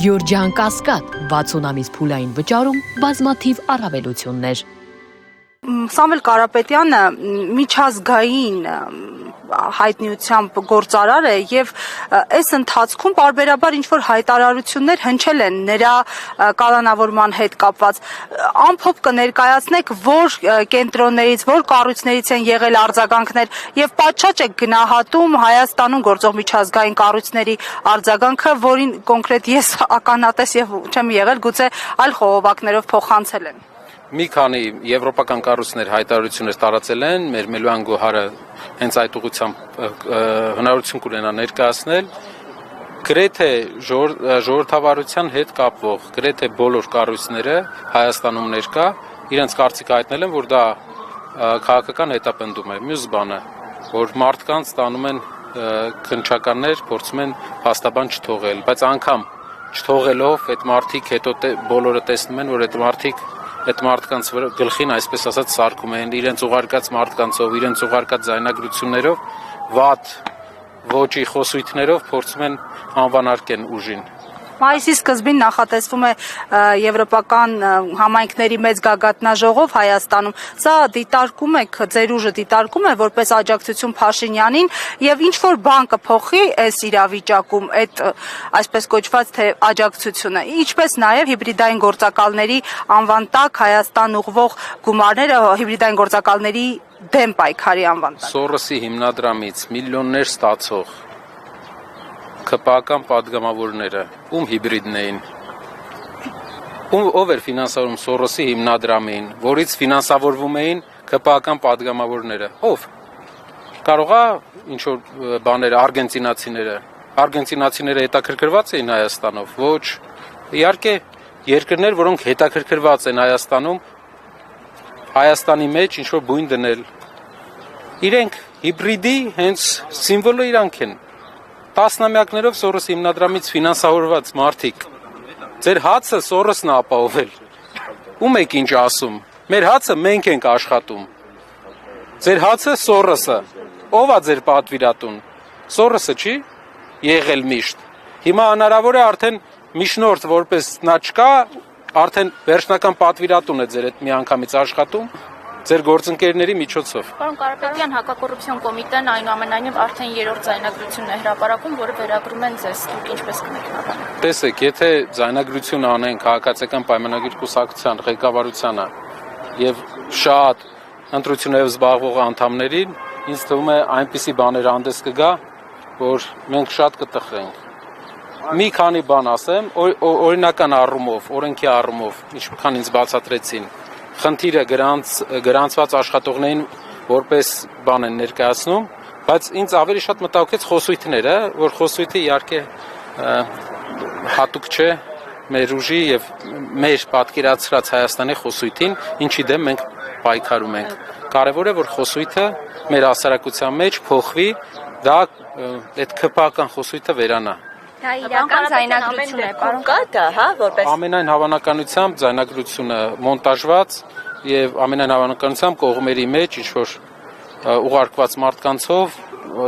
Գյորջյան Կասկադ 60 ամիս փուլային վճարում բազմաթիվ առավելություններ։ Սամվել Կարապետյանը միջազգային հայտնիությամբ գործարար է եւ այս ընթացքում պարբերաբար ինչ-որ հայտարարություններ հնչել են նրա կալանավորման հետ կապված։ Ամփոփ կներկայացնեք, որ կենտրոններից, որ կառույցներից են եղել արձագանքներ եւ պատշաճ է գնահատում Հայաստանում գործող միջազգային կառույցների արձագանքը, որին կոնկրետ ես ականատես եւ չեմ եղել, գուցե այլ խողովակներով փոխանցել են։ Մի քանի եվրոպական կառույցներ հայտարարություններ տարածել են, մեր Մելուան Գոհարը հենց այդ ուղղությամբ հնարավորություն կունենա ներկայացնել, գրեթե ժողովրդավարության հետ կապվող, գրեթե բոլոր կառույցները Հայաստանում ներկա, իրենց կարծիքը հայտնել են, որ դա քաղաքական հետապնդում է։ Մյուս բանը, որ մարդկանց տանում են քննչականներ, փորձում են փաստաբան չթողել, բայց անգամ չթողելով այդ մարդիկ հետո բոլորը տեսնում են, որ այդ մարդկանց գլխին, այսպես ասած, սարքում են իրենց ուղարկած մարդկանցով, իրենց ուղարկած ձայնագրություններով, վատ ոճի խոսույթներով փորձում են անվանարկեն ուժին։ Մայիսի սկզբին նախատեսվում է եվրոպական համայնքների մեծ գագաթնաժողով Հայաստանում։ Սա դիտարկում եք, ձեր ուժը դիտարկում է որպես աջակցություն Փաշինյանին եւ ինչ որ բան կփոխի այս իրավիճակում, այդ այսպես կոչված թե աջակցությունը, ինչպես նաեւ հիբրիդային գործակալների անվան տակ Հայաստան ուղղվող գումարները, հիբրիդային գործակալների դեմ պայքարի անվան տակ։ Սորոսի հիմնադրամից միլիոններ ստացող ԿՊԱ-ական պատգամավորները, ում հիբրիդն էին, ով էր ֆինանսավորում Սորոսի հիմնադրամին, որից ֆինանսավորվում էին ԿՊԱ-ական պատգամավորները, ով, կարող է ինչ-որ բաները, արգենտինացիները հետաքրքրված էին Հայաստանով, ոչ, իհարկե երկրներ, որոնք հետաքրքրված են Հայաստանում, Հայաստանի մեջ ինչ-որ բույն դնել, իրենք հիբրիդի հենց սիմվոլը իրանք են, տասնամյակներով Սորոս հիմնադրամից ֆինանսավորված մարդիկ, ձեր հացը Սորոսն է ապահովել, ում եք ինչ ասում, մեր հացը մենք ենք աշխատում, ձեր հացը Սորոսը, ով է ձեր պատվիրատուն, Սորոսը չի եղել միշտ, հիմա հնարավոր է արդեն միջնորդ որպես նա չկա, արդեն վերջնական պատվիրատուն է ձեր այդ մի անգամից աշխատում, ձեր գործընկերների միջոցով։ Պարոն Կարապետյան, հակակոռուպցիոն կոմիտեն այնուամենայնիվ արդեն 3-րդ ձայնագրությունն է հրապարակում, որը վերագրում են ձեզ, դուք ինչպես կմեկնաբանեք։ Տեսեք, եթե ձայնագրություն անեն քաղաքացիական պայմանագիր կուսակցության ղեկավարությանը եւ շատ ընտրություններով զբաղվող անդամներին, ինձ թվում է այնպիսի բաներ հանդես կգա, որ մենք շատ կտխրենք։ Մի քանի բան ասեմ, օրինական առումով, օրենքի առումով, ինչքան ինձ բացատրեցին, խնդիրը գրանցված աշխատողներին որպես բան են ներկայացնում, բայց ինձ ավելի շատ մտահոգեց խոսույթները, որ խոսույթը իհարկե հատուկ չէ մեր ուժի եւ մեր պատկերացրած Հայաստանի խոսույթին, ինչի դեմ մենք պայքարում ենք։ Կարևոր է, որ խոսույթը մեր հասարակության մեջ փոխվի, դա այդ ԿՊԱ-ական խոսույթը վերանա։ Դա իրական ձայնագրություն է, պարոն կա դա, հա, որպես ամենայն հավանականությամբ ձայնագրությունը մոնտաժված եւ ամենայն հավանականությամբ կողմերի մեջ ինչ որ ուղարկված մարդկանցով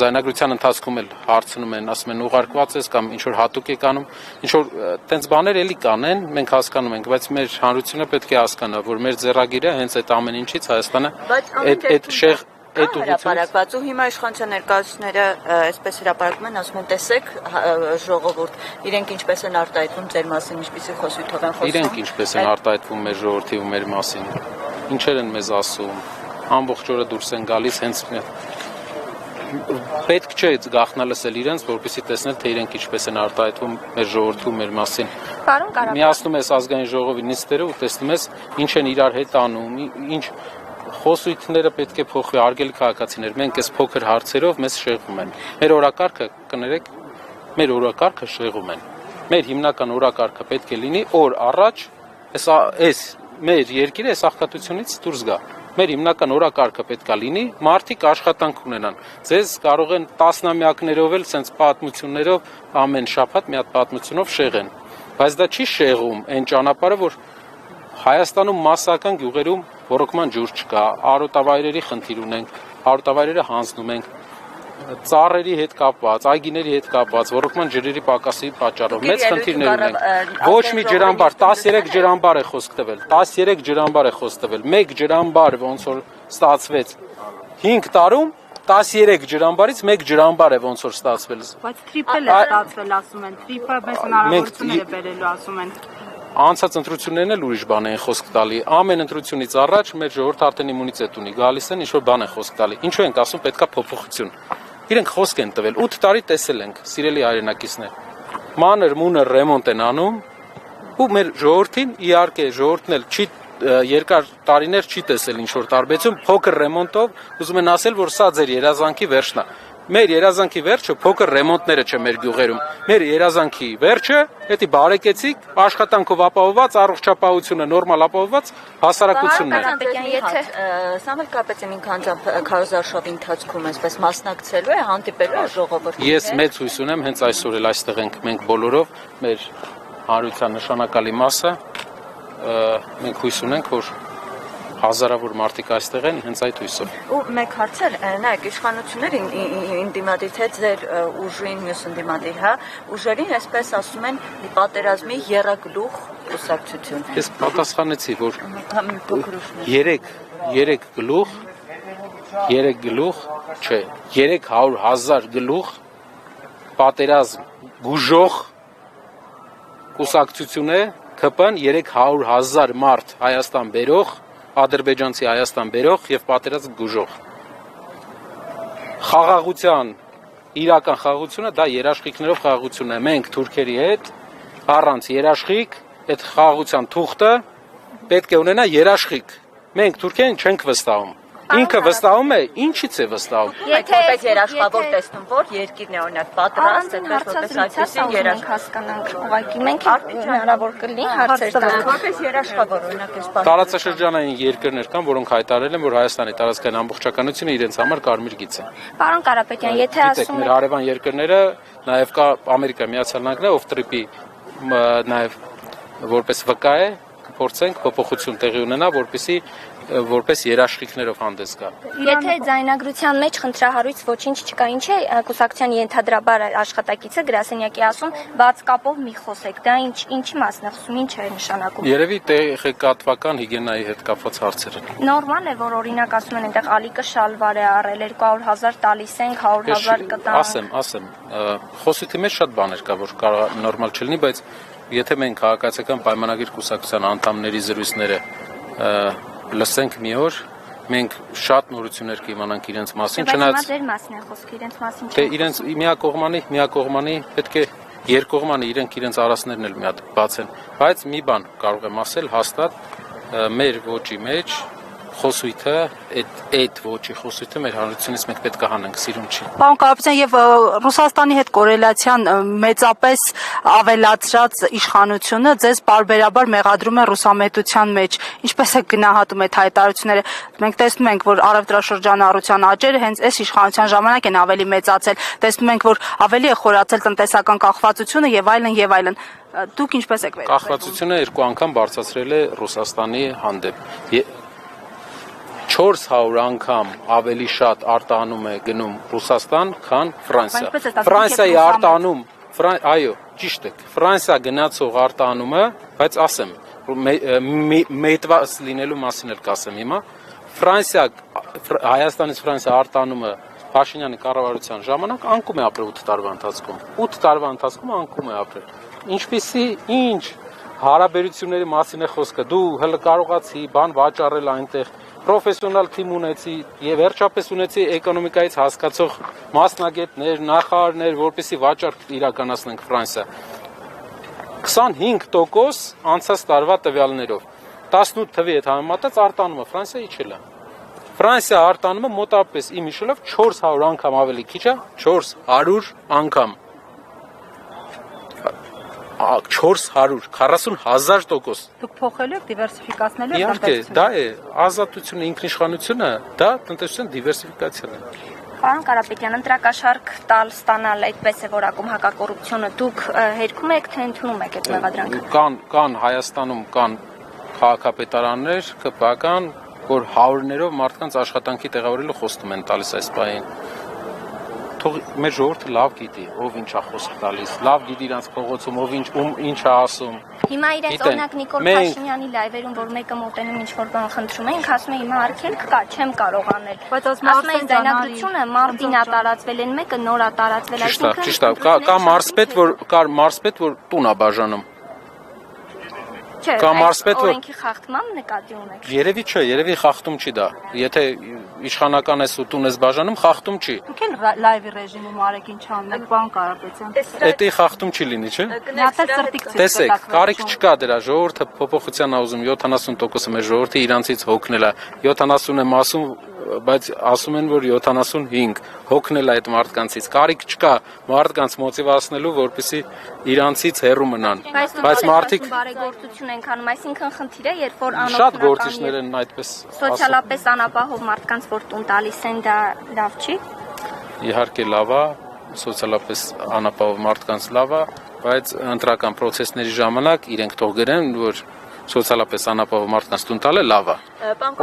ձայնագրության ընթացքում էլ հարցնում են, ասում են ուղարկված ես կամ ինչ որ հատուկ եք անում, ինչ որ տենց բաներ էլի կանեն, մենք հասկանում ենք, բայց մեր հանրությունը պետք է հասկանա, որ մեր ձեռագիրը հենց այդ ամեն ինչից Հայաստանը այդ շեղ հրապարակված ու հիմա իշխանության ներկայացուցիչները այսպես հրապարակում են, ասում են տեսեք ժողովուրդ, իրենք ինչպես են արտահայտվում ձեր մասին, ինչպիսի խոսույթով են խոսում։ Իրենք ինչպես են արտահայտվում մեր ժողովրդի ու մեր մասին։ Ինչեր են մեզ ասում։ Ամբողջ օրը դուրս են գալիս հենց պետք չէ գաղտնա լսել իրենց, որպեսզի տեսնել թե իրենք ինչպես են արտահայտվում մեր ժողովրդի ու մեր մասին։ Պարոն Կարապետյան, միացնում ես ազգային ժողովի նիստերը ու տեսնում ես ինչ են իրար հետ անում, ինչ խոսույթները պետք է փոխվի, արգելի քաղաքացիներ, մենք այս փոքր հարցերով մեզ շեղում են։ Մեր օրակարգը, կներեք, մեր օրակարգը շեղում են։ Մեր հիմնական օրակարգը պետք է լինի օր առաջ այս մեր երկիրը այս աղքատությունից դուրս գա։ Մեր հիմնական օրակարգը պետք է լինի, մարդիկ աշխատանք ունենան։ Ձեզ կարող են տասնամյակներով էլ sense պատմություններով ամեն շաբաթ մի հատ պատմությունով շեղեն։ Բայց դա չի շեղում այն ճանապարհը, որ Հայաստանում մասսական գյուղերում ռոռոկման ջուր չկա, արոտավայրերի խնդիր ունենք, արոտավայրերը հանձնում ենք, ծառերի հետ կապված, այգիների հետ կապված, ոռոգման ջրերի պակասի պատճառով մեծ խնդիրներ ունենք։ Ոչ մի ջրամբար, 13 ջրամբար է խոսք տվել, 13 ջրամբար է խոսք տվել, 1 ջրամբար ոնց որ ստացվեց 5 տարում 13 ջրամբարից 1 ջրամբար է ոնց որ ստացվել։ Բայց թրիփել է ստացվել, ասում են, թրիփը մեծ հնարավորություններ է բերելու, ասում են։ Անցած ընտրություններն էլ ուրիշ բան են խոսք տալի։ Ամեն ընտրությունից առաջ մեր ժողովուրդը արդեն իմունիտետ ունի, գալիս են ինչ-որ բան են խոսք տալի։ Ինչու ենք ասում պետքա փոփոխություն։ Իրենք խոսք են տվել, 8 տարի տեսել ենք, սիրելի հայրենակիցներ։ Մանր մունր ռեմոնտ են անում, ու մեր ժողովրդին իհարկե ժողովուրդն էլ չի երկար տարիներ չի տեսել ինչ-որ տարբերություն, փոքր ռեմոնտով ուզում են ասել, որ սա ձեր երազանքի վերջն է։ Մեր երազանքի վերջը փոքր ռեմոնտները չէ մեր գյուղերում։ Մեր երազանքի վերջը, դա բարեկեցիկ, աշխատանքով ապահովված, առողջապահությունը նորմալ ապահովված հասարակությունն է։ Սամվել Կարապետյանի քանձամբ քարոզարշավի ընթացքում այսպես մասնակցելու է, հանդիպելու է ժողովրդին։ Ես մեծ հույս ունեմ, հենց այսօր էլ այստեղ ենք մենք բոլորով, մեր հանրության նշանակալի մասը, մենք հույս ունենք, որ հազարավոր մարդիկ այստեղ են հենց այդ հույսով։ Ու մեկ հարց էր, նայեք, իշխանությունները ինդիմադիր թե ձեր ուժին, մյուս ինդիմադիր, հա, ուժերին այսպես ասում են պատերազմի եռագլուխ կուսակցություն։ Ես պատասխանեցի, որ 3 գլուխ, չէ, 300,000 գլուխ պատերազմ գուժող կուսակցություն է, ԿՊ-ն 300,000 մարդ Հայաստան բերող, ադրբեջանցի Հայաստան բերող եւ պատերազմ գուժող։ Խաղաղության իրական խաղաղությունը դա երաշխիքներով խաղաղությունն է։ Մենք թուրքերի հետ առանց երաշխիք այդ խաղաղության թուղթը պետք է ունենա երաշխիք։ Մենք թուրքերին չենք վստահում։ Ինքը վստահում է, ինչից է վստահում։ Որպես երաշխավոր տեսնում, որ երկիրն է օրինակ պատրաստ, այդպես որպես այդպեսի երաշխավոր հասկանանք։ Ուղղակի մենք հնարավոր կլինի հարցեր տալ։ Որպես երաշխավոր օրինակ էս տարածաշրջանային երկրներ կան, որոնք հայտարարել են, որ Հայաստանի տարածքային ամբողջականությունը իրենց համար կարմիր գիծ է։ Պարոն Կարապետյան, եթե ասում եք մեր հարևան երկրները, նաև կա Ամերիկա Միացյալ Նահանգները, ով տրիպի նաև որպես վկա է, փորձենք փոփոխություն տեղի ունենա, որպես երաշխիքներով հանդես գա։ Եթե ձայնագրության մեջ խնդրահարույց ոչինչ չկա, ինչ է կուսակցության ենթադրաբար աշխատակիցը գրասենյակի ասում, բաց կապով մի խոսեք, դա ինչի մասն է խոսում, ինչ է նշանակում։ Երևի տեղեկատվական հիգիենայի հետ կապված հարցեր են։ Նորմալ է, որ օրինակ ասում են այնտեղ ալիկը շալվար է առել, 200,000 տալիս ենք, 100,000 կտանք։ Ասեմ, խոսույթի մեջ շատ բաներ կա, որ կարող նորմալ չլինի, բայց եթե մենք քաղաքացիական պայմանագիր կուսակցության անդամների զրույցները լսենք մի օր, մենք շատ նորություններ կիմանանք իրենց մասին, չնայած ձեր մասն է խոսքը, իրենց մասին չէ։ Թե իրենց միակողմանի պետք է երկկողմանի իրենք իրենց արասներն էլ մի հատ բացեն, բայց մի բան կարող եմ ասել հաստատ, մեր ոճի մեջ խոսույթը, այդ ոճի խոսույթը մեր հանրությունից մենք պետք է հանենք, սիրուն չի։ Պարոն Կարապետյան, եւ Ռուսաստանի հետ կորելացիան մեծապես ավելացրած իշխանությունը ձեզ բարբերաբար մեղադրում է ռուսամետության մեջ։ Ինչպես է գնահատում այդ հայտարարությունները։ Մենք տեսնում ենք, որ առևտրաշրջանառության աճերը հենց այս իշխանության ժամանակ են ավելի մեծացել։ Տեսնում ենք, որ ավելի է խորացել տնտեսական կախվածությունը եւ այլն եւ այլն։ Դուք ինչպես եք վերաբերվում։ Կախվածությունը 2 անգամ բարձրացրել է Ռուսաստանի հանդեպ։ 400 անգամ ավելի շատ արտահանում է գնում Ռուսաստան, քան Ֆրանսիա։ Ֆրանսիայի արտահանում, այո, ճիշտ է։ Ֆրանսիա գնացող արտահանումը, բայց ասեմ, մետված լինելու մասին էլ կասեմ հիմա, Հայաստանից Ֆրանսիա արտահանումը Փաշինյանի կառավարության ժամանակ անկում է ապրել 8 տարվա ընթացքում։ 8 տարվա ընթացքում անկում է ապրել։ Ինչ հարաբերությունների մասին է խոսքը։ Դու հələ կարողացի բան վաճառել այնտեղ, պրոֆեսիոնալ թիմ ունեցի եւ վերջապես ունեցի էկոնոմիկայից հասկացող մասնագետներ, նախարարներ, որպեսզի վաճառք իրականացնենք Ֆրանսիա։ 25% անցած տարվա տվյալներով 18 թվի հետ համեմատած արտանումը Ֆրանսիայի իջել է։ Ֆրանսիա արտանումը մոտավորապես իմ հիշելով 400 անգամ ավելի քիչ է, 400 անգամ 440,000%։ Դուք փոխելու եք, դիվերսիֆիկացնելու եք տնտեսությունը։ Իհարկե, դա է ազատությունը, ինքնիշխանությունը, դա տնտեսության դիվերսիֆիկացիան է։ Պարոն Կարապետյան, ընտրակաշարք ստանալ այդպես է որակում հակակոռուպցիոնը, դուք հերքում եք, թե ընդունում եք այդ մեղադրանքը։ Կան Հայաստանում կան քաղաքապետարաններ, ԿՊ-ական, որ հարյուրներով մարդկանց աշխատանքի տեղավորելու խոստում են տալիս այս պահին։ թող մեր ժողովուրդը լավ գիտի, ով ինչ է խոսք տալիս, լավ գիտի իրանց փողոցում, ով ինչ է ասում։ Հիմա իրենց օրինակ Նիկոլ Փաշինյանի լայվերում, որ մեկը մոտենում ինչ-որ բան խնդրում է, ինքը ասում է հիմա արգելք կա, չեմ կարող անել։ Բայց ասում է ձայնագրությունը մարտին է տարածվել, են մեկը նոր է տարածվել, Ճիշտ է, կա մարզպետ, որ տուն է բաժանում։ Կա մարզպետ, որ օրենքի խախտման նկատի ունեք։ Երևի չէ, երևի խախտում չի դա։ Եթե իշխանական ես ու տուն ես բաժանում, խախտում չի։ Դուք էլ լայվի ռեժիմում արեք ինչ անեք, պարոն Կարապետյան։ Դա խախտում չի լինի, չէ։ Նատել սրտիկ ցույց Տեսեք, կարիք չկա դրա, ժողովուրդը փոփոխության ա ուզում, 70%-ը մեր ժողովրդի իրանցից հոգնել է, 70 եմ ասում, բայց ասում են, որ 75 հոգնել է այդ մարդկանցից։ Կարիք չկա մարդկանց մոտիվացնելու, որպեսզի իրանցից հեռու մնան։ Բայց մարդիկ բարեգործություն են անում, այսինքն խնդիր է, երբ որ շատ գործիչներ են այդպես սոցիալապես անապահով մարդկանց որ տուն տալիս են, դա լավ չի։ Իհարկե լավ է, սոցիալապես անապահով մարդկանց լավ է, բայց ընտրական process-ների ժամանակ իրենք թող գրեն, որ սոցիալապես անապահով մարդկանց տուն տալը լավ է։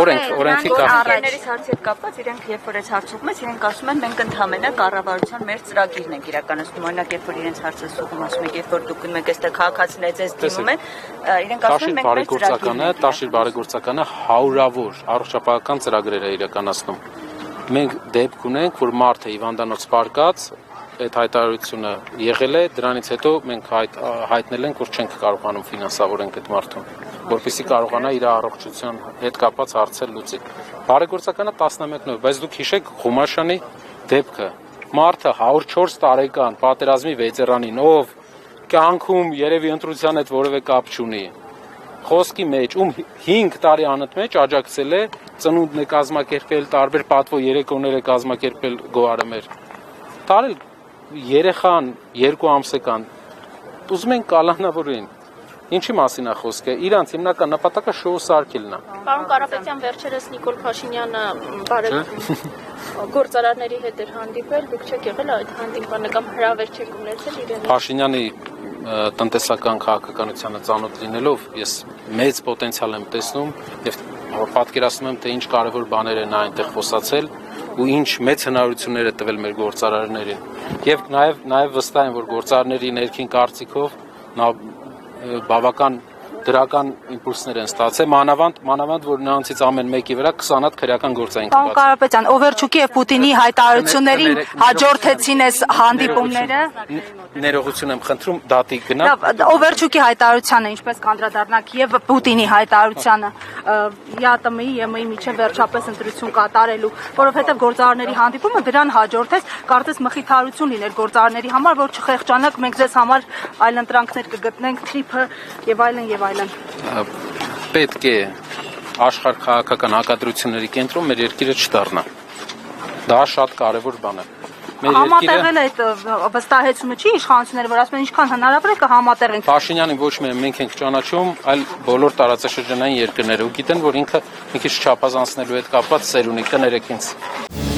Օրենքի կառավարություններից հարցեր կապված, իրենք երբ որ այս հարցում ես, իրենք ասում են մենք ընդհանրապես կառավարության մեր ծրագիրն ենք իրականացնում, օրինակ երբ որ իրենց հարցը սուղում ասում եք, երբ որ դուք գնում եք այստեղ քաղաքացիներից ձեզ դիմում են, իրենք ասում են մենք մեր ծրագիրն ենք։ Տաշիր բարեգործականը հարյուրավոր առողջապահական ծրագրեր է իրականացնում։ Մենք դեպք ունենք, որ մարդը հիվանդանոց պարկած այդ հայտարարությունը եղել է, դրանից հետո մենք հայտնել ենք, որ չենք կարողանում ֆինանսավորենք այդ մարդուն, որպեսզի կարողանա իր առողջության հետ կապված հարցեր լուծի։ Բարեգործականը 11-նով, բայց դուք հիշեք Ղումաշյանի դեպքը։ Մարդը 104 տարեկան պատերազմի վետերանին, ով կյանքում երևի ընտրության հետ որևէ կապ չունի, խոսքի մեջ, ում 5 տարի անընդմեջ աջակցել է, ծնունդն է կազմակերպել, տարբեր պատվո երեկոներ է կազմակերպել գոհարմեր։ Տարել երեխան 2 ամսական ուզում են կալանավորին։ Ինչի մասին է խոսքը։ Իրանց հիմնական նպատակը շոու սարքելն է։ Պարոն Կարապետյան, վերջերս Նիկոլ Փաշինյանը գործարարների հետ էր հանդիպել, դուք չեք եղել այդ հանդիպանը կամ հրավեր չեք ունեցել իրեն։ Փաշինյանի տնտեսական քաղաքականությանը ծանոթ լինելով ես մեծ պոտենցիալ եմ տեսնում եւ պատկերացնում եմ թե ինչ կարևոր բաներ են այնտեղ խոսացել ու ինչ մեծ հնարավորություններ է տվել մեր գործարարներին եւ նաեւ վստահ եմ որ գործարարների ներքին կարծիքով նա բավական դրական իմպուլսներ են ստացել մանավանդ որ նրանցից ամեն մեկի վրա 20 հատ քրեական գործային կբաց։ Պարոն Կարապետյան, Օվերչուկի եւ Պուտինի հայտարարություններին հաջորդեցին այս հանդիպումները։ Ներողություն եմ խնդրում դատի գնա։ Օվերչուկի հայտարարությանը ինչպես կանդրադառնաք եւ Պուտինի հայտարարությանը ԵԱՏՄ-ի ԵՄ-ի միջև վերջապես ընտրություն կատարելու, որովհետեւ գործարարների հանդիպումը դրան հաջորդեց, կարծես մխիթարություն լիներ գործարարների համար, որ չխեղճանաք, մենք ձեզ համար այլ ընտրանքներ կգտնենք, թրիփը եւ այլն։ Պետք է աշխարհ քաղաքական հակադրությունների կենտրոն մեր երկիրը չդառնա։ Դա շատ կարևոր բան է։ Համատեղել այդ վստահեցումը չի իշխանությունները, որ ասում են ինչքան հնարավոր է կհամատեղենք։ Փաշինյանին ոչ միայն մենք ենք ճանաչում, այլ բոլոր տարածաշրջանային երկրները ու գիտեն, որ ինքը մի քիչ չափազանցնելու հետ կապված սեր ունի, կներեք ինձ։